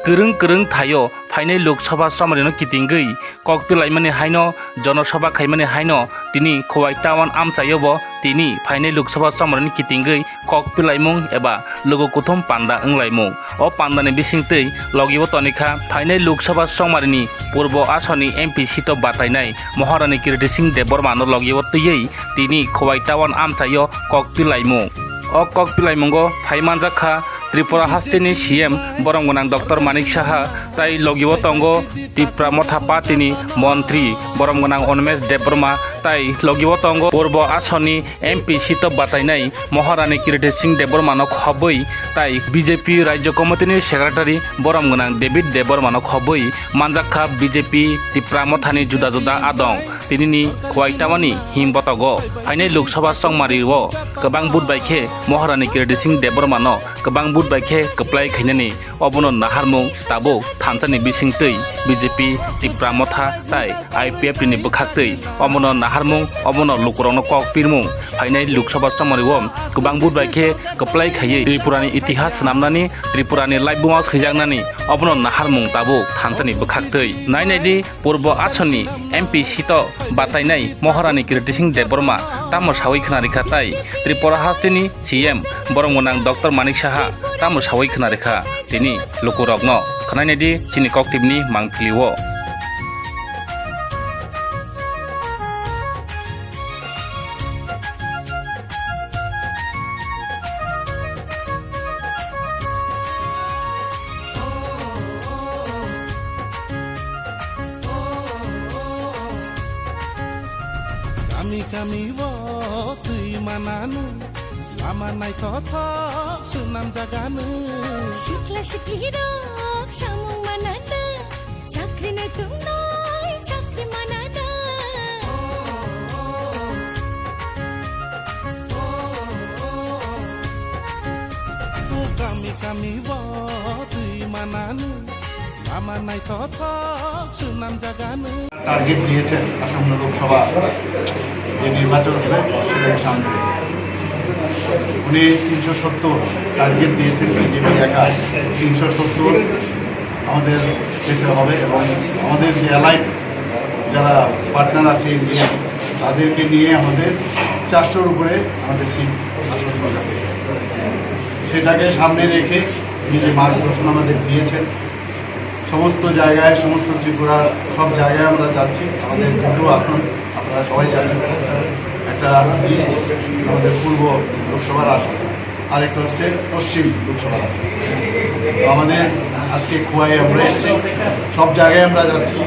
Kereng kereng thayo phainai Loksaha samarino kitingui kokpilaimani haino Jonosabha khaimani haino tini khowai tawan amsayobo tini phainai Loksaha samarino kitingui kokpilaimung eba logo kuthum panda wnglaimung o pandani bisingtui logibo tonikha phainai Loksaha samarini purbo asoni MP sito batainai Maharani Kirti Singh Debormano logibo tui tini khowai tawan amsayo kokpilaimung o kokpilaimungo phaimanjakha Tripura Hastini CM Boromgonang Dr. Manik Saha tai logibo tongo Tipra Mothapa tini Montri Boromgonang Onmes Deborma tai logibo tongo Purbo Asoni MP Sito Batainai Maharani Kirti Singh Debormano khoboi tai BJP Rajya Committee Secretary Boromgonang David Debormano khoboi manjakha BJP Tipra Mothani juda juda adong tinini khwaitamani himbotogo phainai Loksaha songmariwo kobang budbaikhe Maharani Kirti Singh Debormano kobang budbaikhe koplai khainani obono naharmung tabo thansani bisingtui BJP Tipra Motha tai IPF ni bukhaktui obono naharmung obono lukurongno kokpirmung phainai Loksaha samariwo kobang budbaikhe koplai khaiye Tripurani itihas namnani Tripurani laibungaw khaijaknani obono naharmung tabo thansani bukhaktui nainaidi purbo asoni MP sito batainai Maharani Kirti Singh Deborma tamo sawi khnarekha tai Tripura Hastini CM Boromgonang Dr. Manik Saha tamo sawi khnarekha tini lukurokno khnainedi chini koktibni mangpiliwo kami wo tui mananu lama nai kotha sunam jaganu shikla shikli rok samung manana chakri na tum noi chakri manana kami wo tui mananu lama nai kotha sunam jaganu target দিয়েছেন আসন্ন লোকসভা যে নির্বাচন হবে সেটাকে সামনে উনি 370 target দিয়েছেন BJP একা 370 আমাদের যেতে হবে এবং আমাদের যে অ্যালাইড যারা পার্টনার আছে ইন্ডিয়া তাদেরকে নিয়ে আমাদের 400-র উপরে আমাদের সিট আসন বাজাবে সেটাকে সামনে রেখে নিজে মার্গদর্শন আমাদের দিয়েছেন সমস্ত জায়গায় সমস্ত ত্রিপুরার সব জায়গায় আমরা যাচ্ছি আমাদের দুটো আসন আপনারা সবাই জানেন একটা ইস্ট আমাদের পূর্ব লোকসভার আসন আর একটা হচ্ছে পশ্চিম লোকসভার আসন তো আমাদের আজকে খোয়াই আমরা এসেছি সব জায়গায় আমরা যাচ্ছি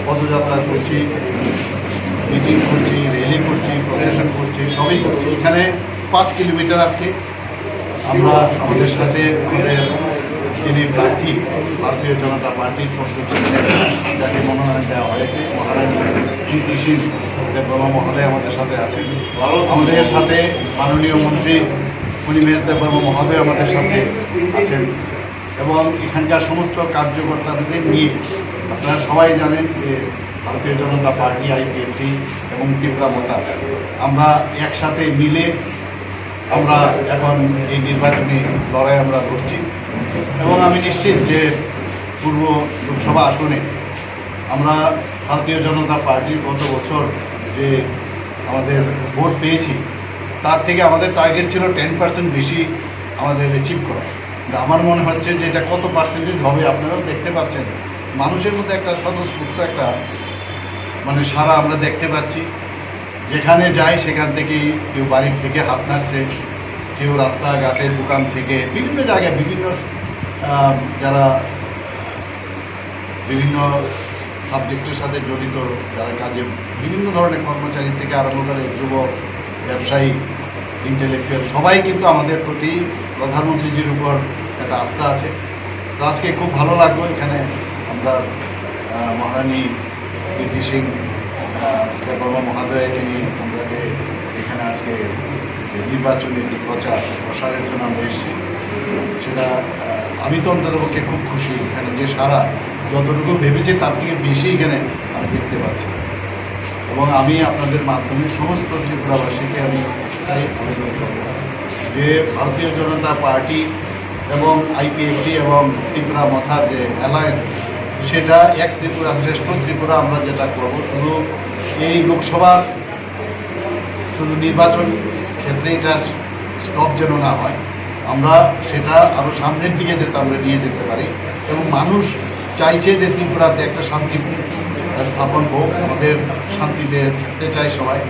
পদযাত্রা করছি মিটিং করছি র্যালি করছি প্রসেশন করছি সবই করছি এখানে 5 কিলোমিটার আজকে আমরা আমাদের সাথে আমাদের যিনি প্রার্থী ভারতীয় জনতা পার্টির পক্ষ থেকে যাকে মনোনয়ন দেওয়া হয়েছে মহারানী কীর্তি সিং দেববর্মা মহোদয় আমাদের সাথে আছেন আমাদের সাথে মাননীয় মন্ত্রী অনিমেষ দেববর্মা মহোদয় আমাদের সাথে আছেন এবং এখানকার সমস্ত কার্যকর্তাদের নিয়ে আপনারা সবাই জানেন যে ভারতীয় জনতা পার্টি আইপিএফটি এবং ত্রিপুরা মোতা আমরা একসাথে মিলে আমরা এখন এই নির্বাচনী লড়াই আমরা করছি এবং আমি নিশ্চিত যে পূর্ব লোকসভা আসনে আমরা ভারতীয় জনতা পার্টির গত বছর যে আমাদের ভোট পেয়েছি তার থেকে আমাদের টার্গেট ছিল 10% বেশি আমাদের অ্যাচিভ করা কিন্তু আমার মনে হচ্ছে যে এটা কত পার্সেন্টেজ হবে আপনারাও দেখতে পাচ্ছেন মানুষের মধ্যে একটা স্বতঃস্ফূর্ত একটা মানে সারা আমরা দেখতে পাচ্ছি যেখানে যাই সেখান থেকেই কেউ বাড়ির থেকে হাত নাড়ছে কেউ রাস্তাঘাটের দোকান থেকে বিভিন্ন জায়গায় বিভিন্ন যারা বিভিন্ন সাবজেক্টের সাথে জড়িত যারা কাজে বিভিন্ন ধরনের কর্মচারী থেকে আরম্ভ করে যুব ব্যবসায়ী ইন্টেলেকচুয়াল সবাই কিন্তু আমাদের প্রতি প্রধানমন্ত্রীজির উপর একটা আস্থা আছে তো আজকে খুব ভালো লাগলো এখানে আমরা মহারানী কীর্তি সিং দেববর্মা মহোদয় তিনি আমাদেরকে এখানে আজকে নির্বাচনী যে প্রসারের জন্য আমরা এসেছি সেটা আমি তো অন্ততপক্ষে খুব খুশি এখানে যে সারা যতটুকু ভেবেছে তার থেকে বেশি এখানে আমি দেখতে পাচ্ছি এবং আমি আপনাদের মাধ্যমে সমস্ত ত্রিপুরাবাসীকে আমি তাই আবেদন করব যে ভারতীয় জনতা পার্টি এবং আইপিএফটি এবং ত্রিপুরা মথার যে অ্যালায়েন্স, সেটা এক ত্রিপুরা শ্রেষ্ঠ ত্রিপুরা আমরা যেটা করব, শুধু এই লোকসভার শুধু নির্বাচন ক্ষেত্রে এটা স্টপ যেন না হয়, আমরা সেটা আরও সামনের দিকে যাতে আমরা নিয়ে যেতে পারি। এবং মানুষ চাইছে যে ত্রিপুরাতে একটা শান্তি স্থাপন হোক, আমাদের শান্তিতে থাকতে চাই সবাই।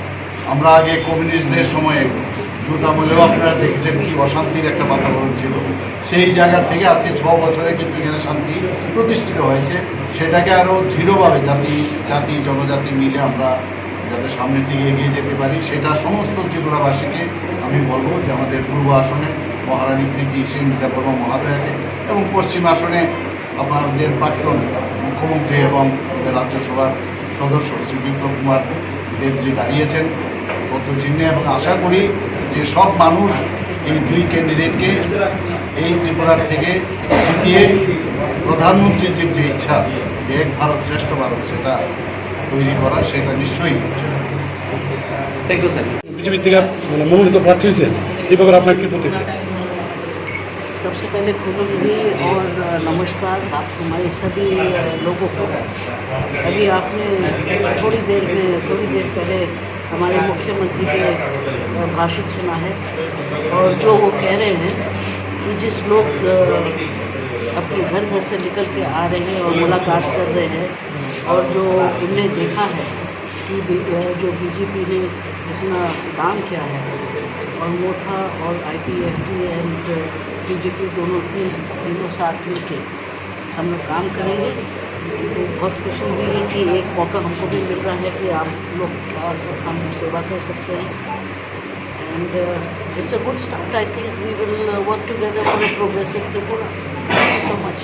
আমরা আগে কমিউনিস্টদের সময়ে জোট আমলেও আপনারা দেখেছেন কি অশান্তির একটা বাতাবরণ ছিল, সেই জায়গা থেকে আজকে 6 বছরে কিন্তু এখানে শান্তি প্রতিষ্ঠিত হয়েছে। সেটাকে আরও দৃঢ়ভাবে জাতি জনজাতি মিলে আমরা যাতে সামনের দিকে এগিয়ে যেতে পারি, সেটা সমস্ত ত্রিপুরাবাসীকে আমি বলবো যে আমাদের পূর্ব আসনে মহারানী প্রীতি সিং দেববর্মা মহাদয়াকে এবং পশ্চিম আসনে আপনাদের প্রাক্তন মুখ্যমন্ত্রী এবং রাজ্যসভার সদস্য শ্রী বিপ্লব কুমার দেবজি দাঁড়িয়েছেন পদ্মচিহ্নে, এবং আশা করি যে সব মানুষ এই দুই ক্যান্ডিডেটকে এই ত্রিপুরার থেকে জিতিয়ে প্রধানমন্ত্রীর যে ইচ্ছা যে এক ভারত শ্রেষ্ঠ ভারত সেটা তৈরি করা, সেটা নিশ্চয়ই থ্যাংক ইউ স্যার। বিজেপি থেকে মানে মনোনীত প্রার্থী হয়েছেন, এই ব্যাপারে আপনার কি প্রতিক্রিয়া? सबसे पहले खुलूंगी और नमस्कार आप हमारे सभी लोगों को। अभी आपने थोड़ी देर पहले हमारे मुख्यमंत्री के भाषण सुना है, और जो वो कह रहे हैं कि जिस लोग अपने घर से निकल के आ रहे हैं और मुलाकात कर रहे हैं, और जो उनने देखा है कि जो बीजेपी ने इतना काम किया है, और मोथा और आईपीएफटी एंड बीजेपी तीनों साथ मिलके हम लोग काम करेंगे। तो बहुत खुशी हुई है कि एक मौका हमको भी मिल रहा है कि आप लोग हम सेवा कर सकते हैं, and it's a good start. I think we will work together for a progressive Tripura. Thank you so much.